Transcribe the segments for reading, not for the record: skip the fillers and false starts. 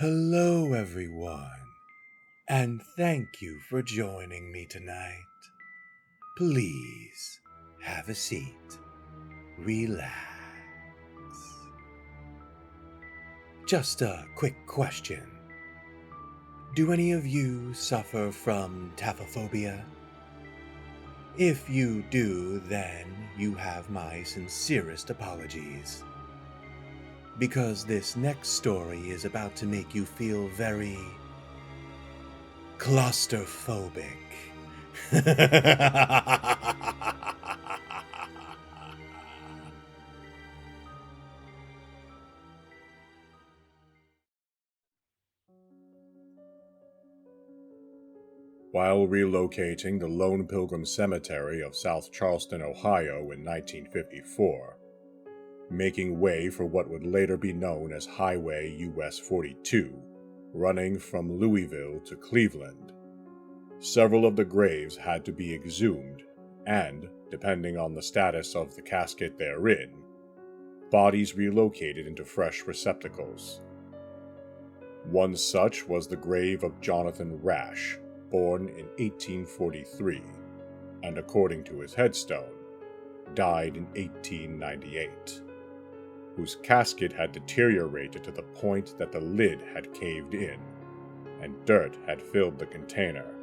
Hello, everyone, and thank you for joining me tonight. Please have a seat. Relax. Just a quick question. Do any of you suffer from taphophobia? If you do, then you have my sincerest apologies. Because this next story is about to make you feel very claustrophobic. While relocating the Lone Pilgrim Cemetery of South Charleston, Ohio in 1954, making way for what would later be known as Highway US 42, running from Louisville to Cleveland, several of the graves had to be exhumed and, depending on the status of the casket therein, bodies relocated into fresh receptacles. One such was the grave of Jonathan Rash, born in 1843, and according to his headstone, died in 1898, whose casket had deteriorated to the point that the lid had caved in, and dirt had filled the container.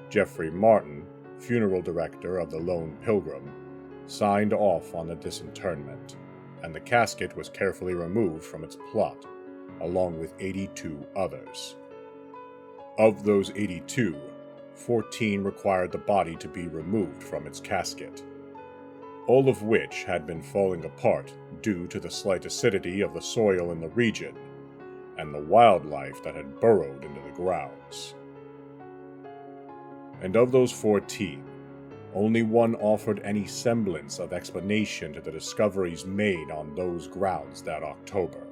Jeffrey Martin, funeral director of the Lone Pilgrim, signed off on the disinterment, and the casket was carefully removed from its plot, along with 82 others. Of those 82, 14 required the body to be removed from its casket, all of which had been falling apart due to the slight acidity of the soil in the region and the wildlife that had burrowed into the grounds. And of those 14, only one offered any semblance of explanation to the discoveries made on those grounds that October.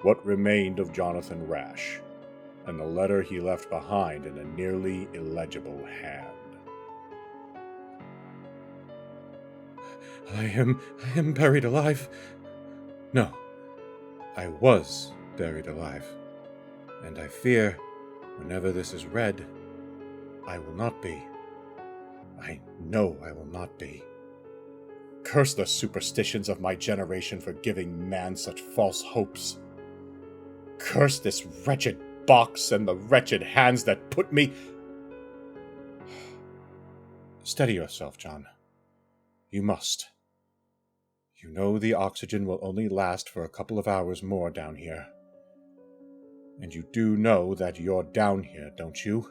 What remained of Jonathan Rash, and the letter he left behind in a nearly illegible hand. I am buried alive. No, I was buried alive. And I fear, whenever this is read, I will not be. I know I will not be. Curse the superstitions of my generation for giving man such false hopes. Curse this wretched box and the wretched hands that put me... Steady yourself, John. You must. You know the oxygen will only last for a couple of hours more down here. And you do know that you're down here, don't you?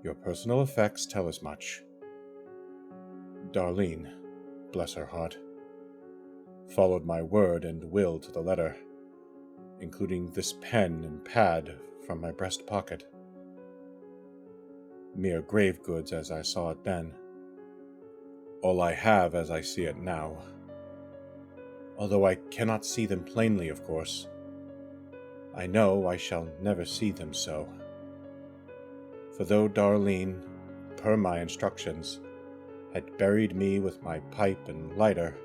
Your personal effects tell as much. Darlene, bless her heart, followed my word and will to the letter, including this pen and pad from my breast pocket. Mere grave goods as I saw it then. All I have as I see it now. Although I cannot see them plainly, of course. I know I shall never see them so. For though Darlene, per my instructions, had buried me with my pipe and lighter,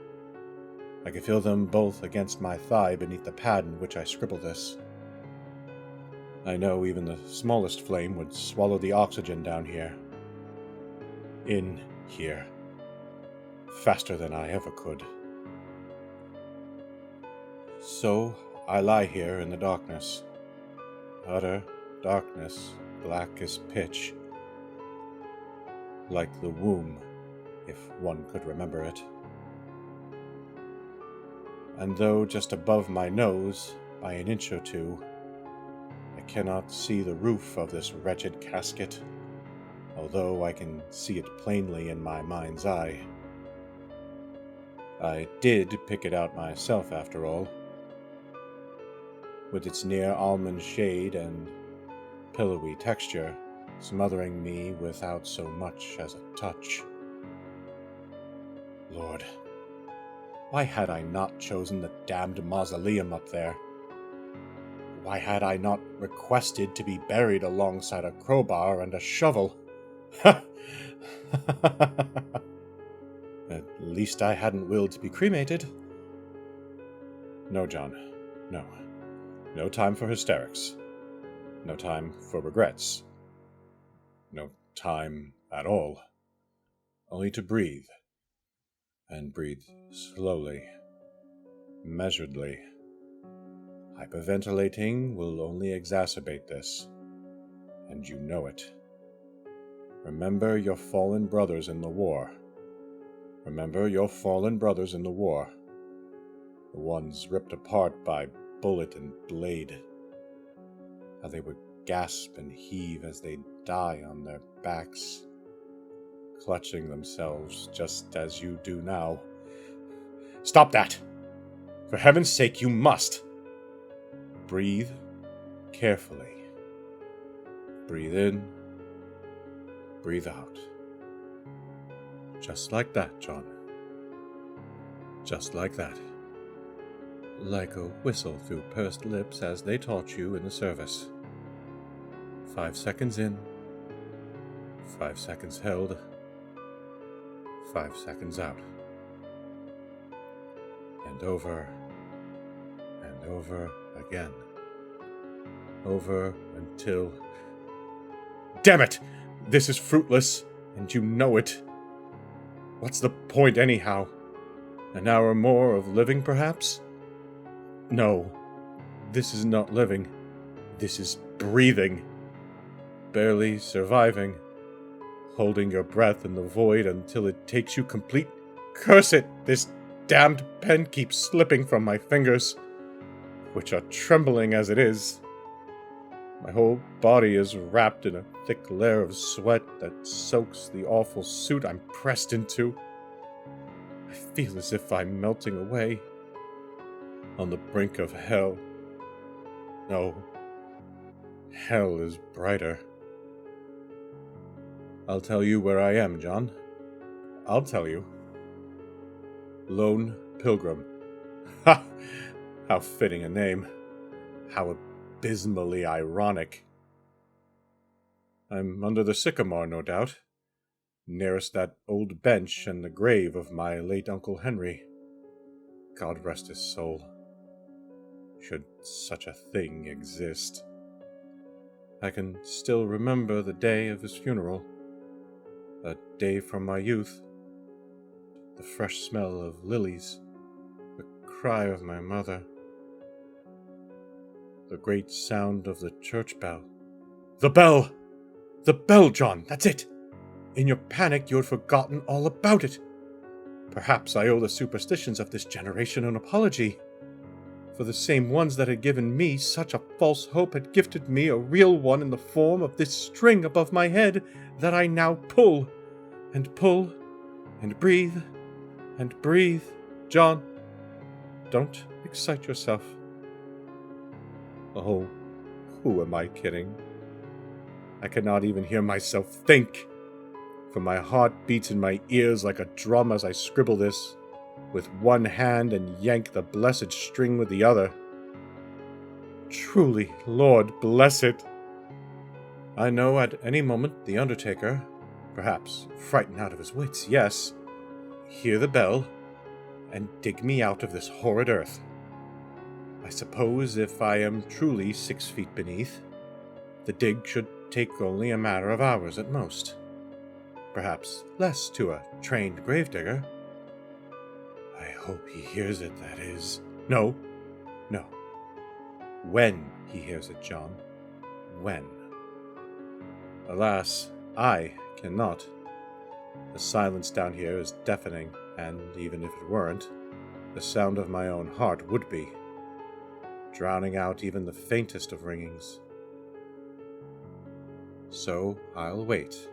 I could feel them both against my thigh beneath the pad in which I scribble this. I know even the smallest flame would swallow the oxygen down here. In here. Faster than I ever could. So I lie here in the darkness. Utter darkness, black as pitch. Like the womb, if one could remember it. And though just above my nose, by an inch or two, I cannot see the roof of this wretched casket, although I can see it plainly in my mind's eye. I did pick it out myself, after all, with its near almond shade and pillowy texture, smothering me without so much as a touch. Lord, why had I not chosen the damned mausoleum up there? Why had I not requested to be buried alongside a crowbar and a shovel? At least I hadn't willed to be cremated. No, John, No. No time for hysterics. No time for regrets. No time at all. Only to breathe. And breathe slowly, measuredly. Hyperventilating will only exacerbate this, and you know it. Remember your fallen brothers in the war. Remember your fallen brothers in the war. The ones ripped apart by bullet and blade. How they would gasp and heave as they die on their backs, clutching themselves just as you do now. Stop that! For heaven's sake, you must! Breathe carefully. Breathe in, breathe out. Just like that, John. Just like that. Like a whistle through pursed lips as they taught you in the service. 5 seconds in, 5 seconds held, 5 seconds out. And over again. Over until... Damn it! This is fruitless, and you know it. What's the point anyhow? An hour more of living, perhaps? No, this is not living. This is breathing. Barely surviving. Holding your breath in the void until it takes you complete. Curse it! This damned pen keeps slipping from my fingers, which are trembling as it is. My whole body is wrapped in a thick layer of sweat that soaks the awful suit I'm pressed into. I feel as if I'm melting away, on the brink of hell. No, hell is brighter. I'll tell you where I am, John. I'll tell you. Lone Pilgrim. Ha! How fitting a name. How abysmally ironic. I'm under the sycamore, no doubt, nearest that old bench and the grave of my late Uncle Henry. God rest his soul. Should such a thing exist. I can still remember the day of his funeral. A day from my youth. The fresh smell of lilies. The cry of my mother. The great sound of the church bell. The bell! The bell, John! That's it! In your panic, you had forgotten all about it. Perhaps I owe the superstitions of this generation an apology. For the same ones that had given me such a false hope had gifted me a real one in the form of this string above my head that I now pull, and breathe, and breathe. John, don't excite yourself. Oh, who am I kidding? I cannot even hear myself think, for my heart beats in my ears like a drum as I scribble this, with one hand and yank the blessed string with the other. Truly, Lord bless it! I know at any moment the undertaker, perhaps frightened out of his wits, yes, hear the bell, and dig me out of this horrid earth. I suppose if I am truly 6 feet beneath, the dig should take only a matter of hours at most. Perhaps less to a trained gravedigger. I hope he hears it, that is. No. When he hears it, John. When. Alas, I cannot. The silence down here is deafening, and even if it weren't, the sound of my own heart would be, drowning out even the faintest of ringings. So I'll wait.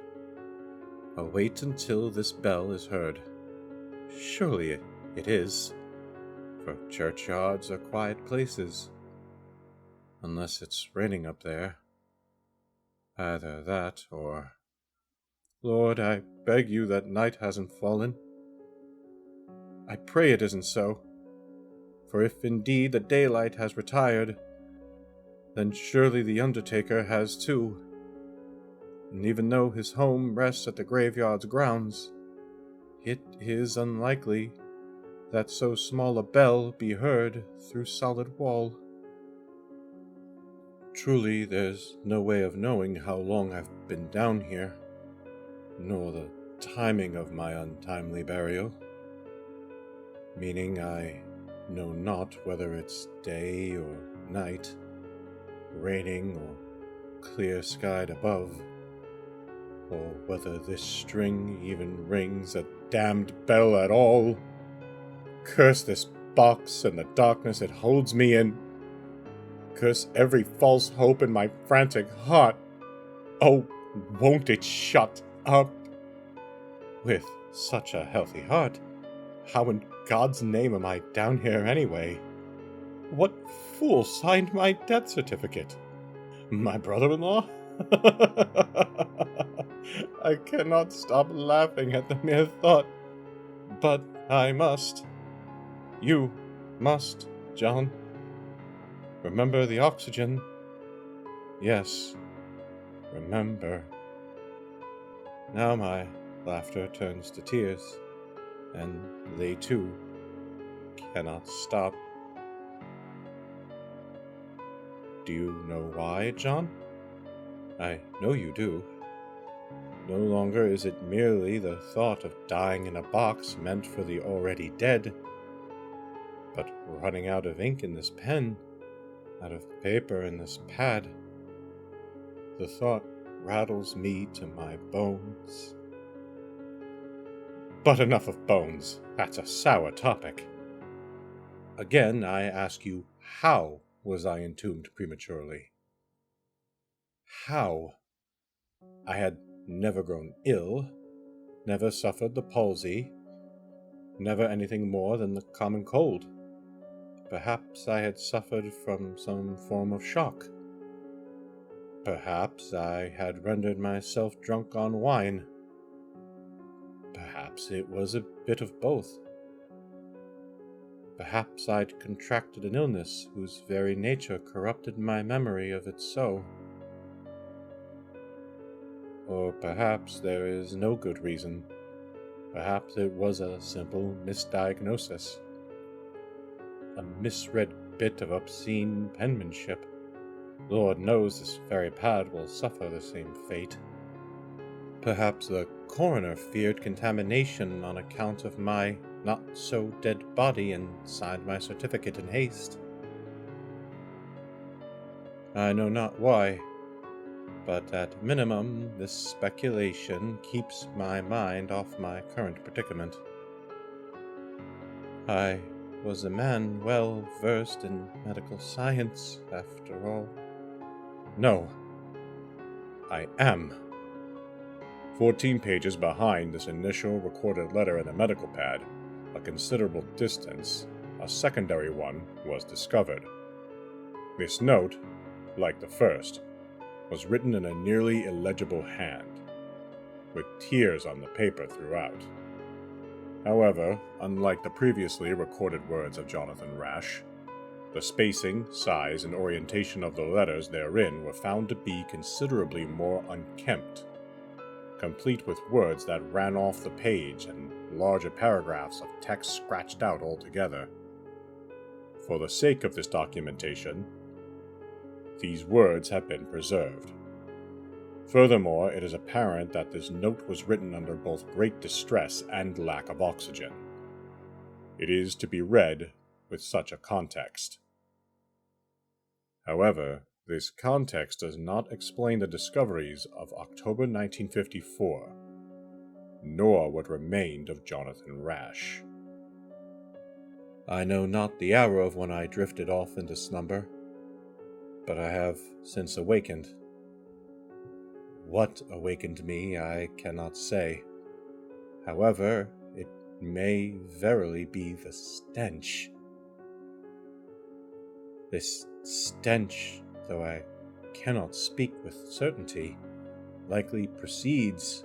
I'll wait until this bell is heard. Surely it is, for churchyards are quiet places. Unless it's raining up there. Either that or... Lord, I beg you that night hasn't fallen. I pray it isn't so. For if indeed the daylight has retired, then surely the undertaker has too. And even though his home rests at the graveyard's grounds, it is unlikely that so small a bell be heard through solid wall. Truly, there's no way of knowing how long I've been down here, nor the timing of my untimely burial. Meaning I know not whether it's day or night, raining or clear-skied above, or whether this string even rings a damned bell at all. Curse this box and the darkness it holds me in. Curse every false hope in my frantic heart. Oh, won't it shut up? With such a healthy heart, how in God's name am I down here anyway? What fool signed my death certificate? My brother-in-law? I cannot stop laughing at the mere thought, but I must. You must, John. Remember the oxygen. Yes, remember. Now my laughter turns to tears, and they too cannot stop. Do you know why, John? I know you do. No longer is it merely the thought of dying in a box meant for the already dead, but running out of ink in this pen, out of paper in this pad. The thought rattles me to my bones. But enough of bones. That's a sour topic. Again, I ask you, how was I entombed prematurely? How? I had never grown ill, never suffered the palsy, never anything more than the common cold. Perhaps I had suffered from some form of shock. Perhaps I had rendered myself drunk on wine. Perhaps it was a bit of both. Perhaps I'd contracted an illness whose very nature corrupted my memory of it so. Or perhaps there is no good reason. Perhaps it was a simple misdiagnosis. A misread bit of obscene penmanship. Lord knows this very pad will suffer the same fate. Perhaps the coroner feared contamination on account of my not-so-dead body and signed my certificate in haste. I know not why, but at minimum this speculation keeps my mind off my current predicament. I was a man well versed in medical science, after all. No, I am. 14 pages behind this initial recorded letter in the medical pad, a considerable distance, a secondary one was discovered. This note, like the first, was written in a nearly illegible hand, with tears on the paper throughout. However, unlike the previously recorded words of Jonathan Rash, the spacing, size, and orientation of the letters therein were found to be considerably more unkempt, complete with words that ran off the page and larger paragraphs of text scratched out altogether. For the sake of this documentation, these words have been preserved. Furthermore, it is apparent that this note was written under both great distress and lack of oxygen. It is to be read with such a context. However, this context does not explain the discoveries of October 1954, nor what remained of Jonathan Rash. I know not the hour of when I drifted off into slumber, but I have since awakened. What awakened me, I cannot say. However, it may verily be the stench. This stench, though I cannot speak with certainty, likely proceeds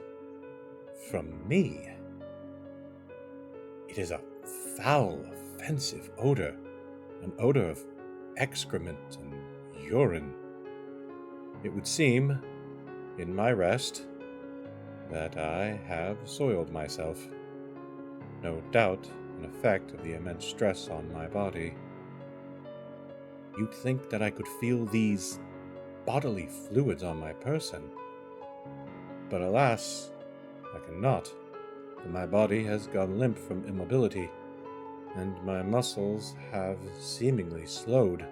from me. It is a foul, offensive odor, an odor of excrement and urine. It would seem, in my rest, that I have soiled myself. No doubt an effect of the immense stress on my body. You'd think that I could feel these bodily fluids on my person. But alas, I cannot, for my body has gone limp from immobility, and my muscles have seemingly slowed.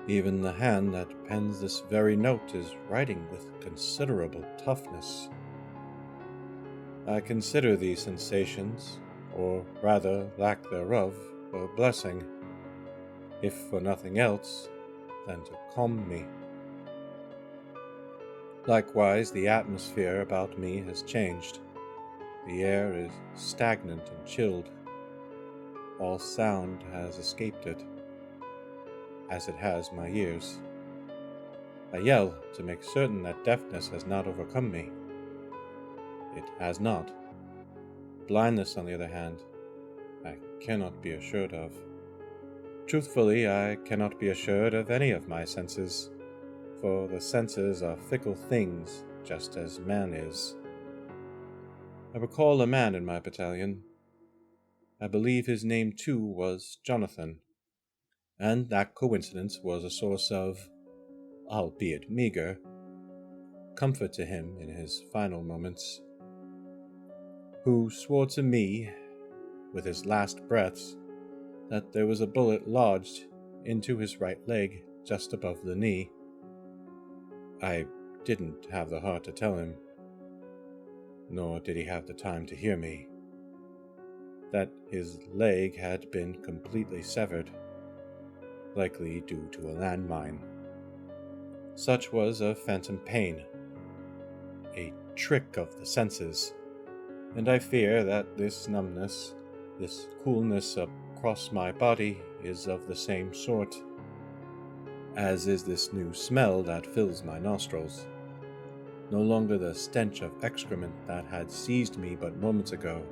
Even the hand that pens this very note is writing with considerable toughness. I consider these sensations, or rather lack thereof, a blessing, if for nothing else than to calm me. Likewise, the atmosphere about me has changed. The air is stagnant and chilled. All sound has escaped it, as it has my ears. I yell to make certain that deafness has not overcome me. It has not. Blindness, on the other hand, I cannot be assured of. Truthfully, I cannot be assured of any of my senses, for the senses are fickle things, just as man is. I recall a man in my battalion. I believe his name too was Jonathan, and that coincidence was a source of, albeit meager, comfort to him in his final moments, who swore to me, with his last breaths, that there was a bullet lodged into his right leg just above the knee. I didn't have the heart to tell him, nor did he have the time to hear me, that his leg had been completely severed, likely due to a landmine. Such was a phantom pain, a trick of the senses, and I fear that this numbness, this coolness across my body, is of the same sort, as is this new smell that fills my nostrils. No longer the stench of excrement that had seized me but moments ago.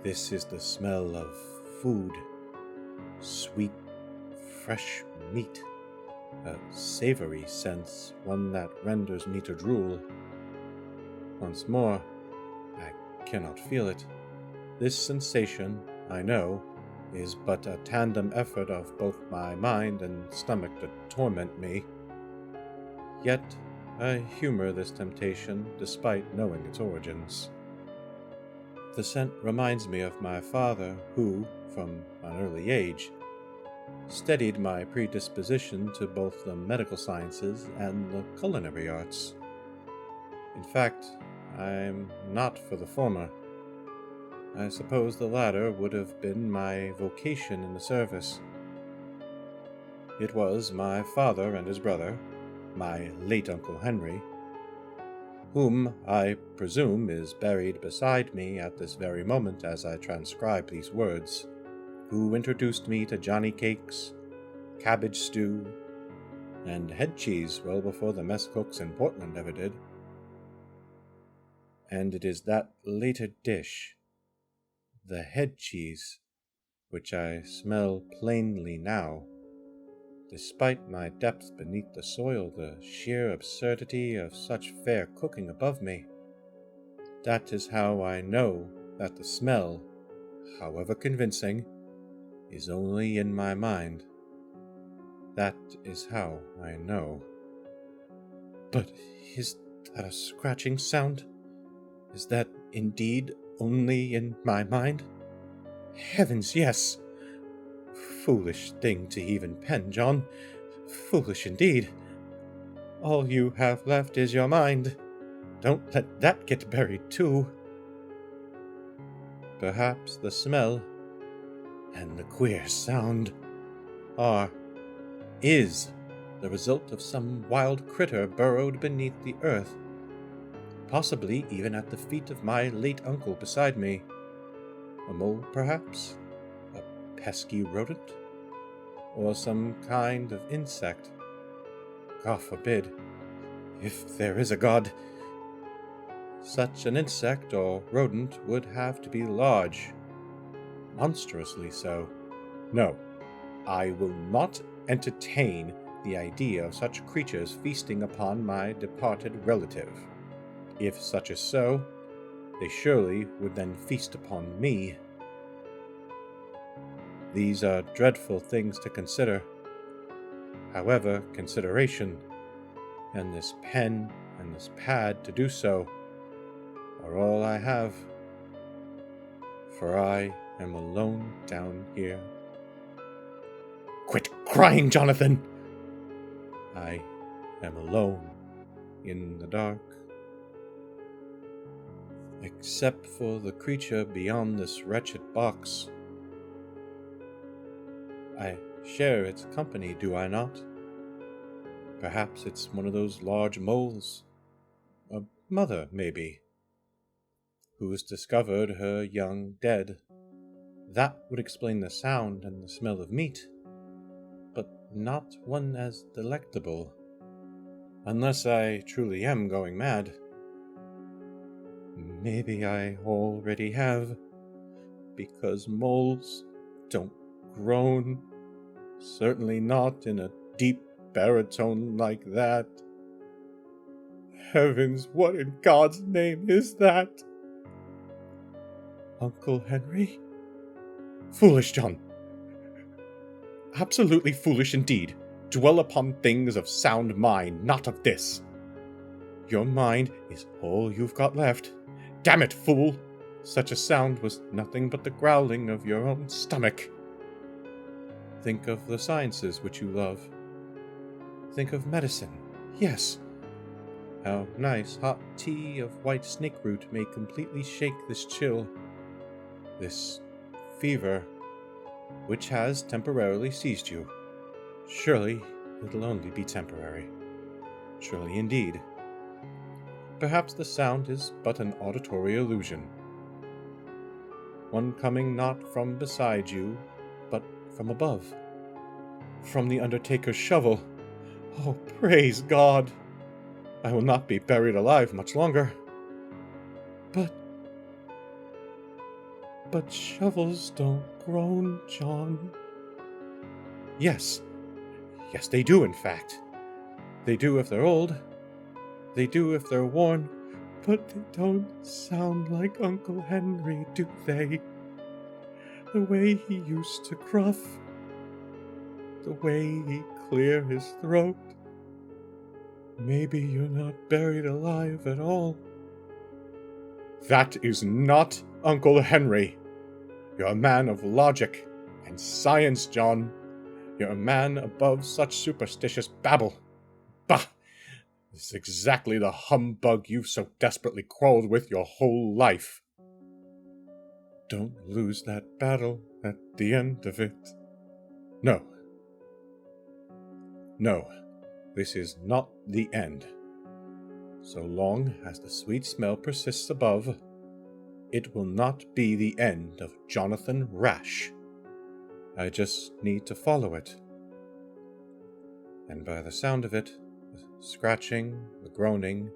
This is the smell of food, sweet, fresh meat, a savory sense, one that renders me to drool. Once more, I cannot feel it. This sensation, I know, is but a tandem effort of both my mind and stomach to torment me. Yet I humor this temptation despite knowing its origins. The scent reminds me of my father who, from an early age, steadied my predisposition to both the medical sciences and the culinary arts. In fact, I am not for the former. I suppose the latter would have been my vocation in the service. It was my father and his brother, my late Uncle Henry, whom I presume is buried beside me at this very moment as I transcribe these words, who introduced me to Johnny cakes, cabbage stew, and head cheese well before the mess cooks in Portland ever did. And it is that later dish, the head cheese, which I smell plainly now, despite my depth beneath the soil, the sheer absurdity of such fair cooking above me. That is how I know that the smell, however convincing, is only in my mind. That is how I know. But is that a scratching sound? Is that indeed only in my mind? Heavens, yes! Foolish thing to even pen, John. Foolish indeed. All you have left is your mind. Don't let that get buried too. Perhaps the smell and the queer sound is the result of some wild critter burrowed beneath the earth, possibly even at the feet of my late uncle beside me. A mole, perhaps? A pesky rodent? Or some kind of insect? God forbid, if there is a God. Such an insect or rodent would have to be large, monstrously so. No, I will not entertain the idea of such creatures feasting upon my departed relative. If such is so, they surely would then feast upon me. These are dreadful things to consider. However, consideration, and this pen and this pad to do so are all I have, for I am alone down here. Quit crying, Jonathan! I am alone in the dark. Except for the creature beyond this wretched box. I share its company, do I not? Perhaps it's one of those large moles. A mother, maybe, who's discovered her young dead. That would explain the sound and the smell of meat, but not one as delectable. Unless I truly am going mad. Maybe I already have, because moles don't groan, certainly not in a deep baritone like that. Heavens, what in God's name is that? Uncle Henry? Foolish, John. Absolutely foolish indeed. Dwell upon things of sound mind, not of this. Your mind is all you've got left. Damn it, fool! Such a sound was nothing but the growling of your own stomach. Think of the sciences which you love. Think of medicine. Yes. How nice hot tea of white snakeroot may completely shake this chill, this fever, which has temporarily seized you. Surely it'll only be temporary. Surely indeed. Perhaps the sound is but an auditory illusion. One coming not from beside you, but from above. From the undertaker's shovel. Oh, praise God! I will not be buried alive much longer. But shovels don't groan, John. Yes, they do, in fact. They do if they're old. They do if they're worn, but they don't sound like Uncle Henry, do they? The way he used to gruff. The way he'd clear his throat. Maybe you're not buried alive at all. That is not Uncle Henry. You're a man of logic and science, John. You're a man above such superstitious babble. Bah! This is exactly the humbug you've so desperately quarreled with your whole life. Don't lose that battle at the end of it. No. No, this is not the end. So long as the sweet smell persists above, it will not be the end of Jonathan Rash. I just need to follow it. And by the sound of it, the scratching, the groaning,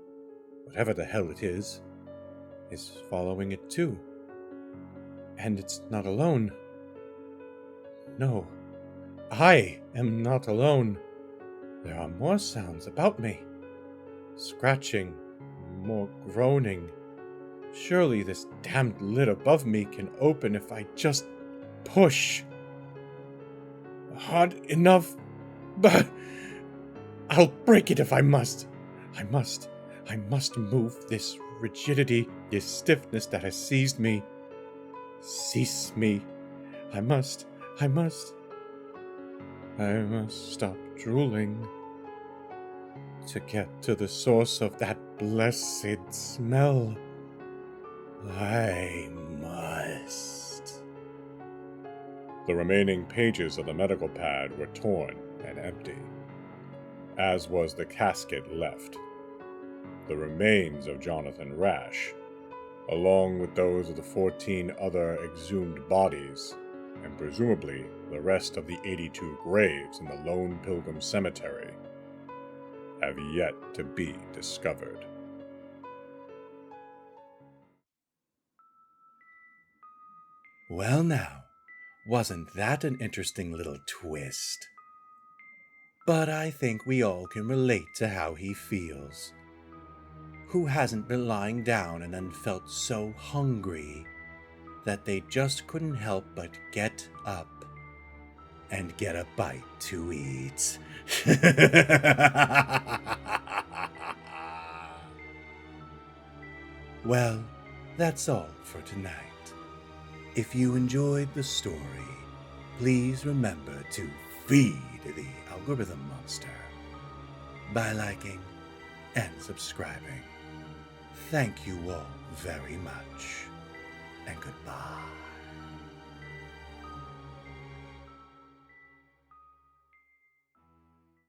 whatever the hell it is following it too. And it's not alone. No, I am not alone. There are more sounds about me. Scratching, more groaning. Surely this damned lid above me can open if I just push. Hard enough, but I'll break it if I must. I must move this rigidity, this stiffness that has seized me. Cease me. I must stop drooling to get to the source of that blessed smell. I must. The remaining pages of the medical pad were torn and empty, as was the casket left. The remains of Jonathan Rash, along with those of the 14 other exhumed bodies, and presumably the rest of the 82 graves in the Lone Pilgrim Cemetery, have yet to be discovered. Well now, wasn't that an interesting little twist? But I think we all can relate to how he feels. Who hasn't been lying down and then felt so hungry that they just couldn't help but get up and get a bite to eat. Well, that's all for tonight. If you enjoyed the story, please remember to feed the algorithm monster by liking and subscribing. Thank you all very much, and goodbye.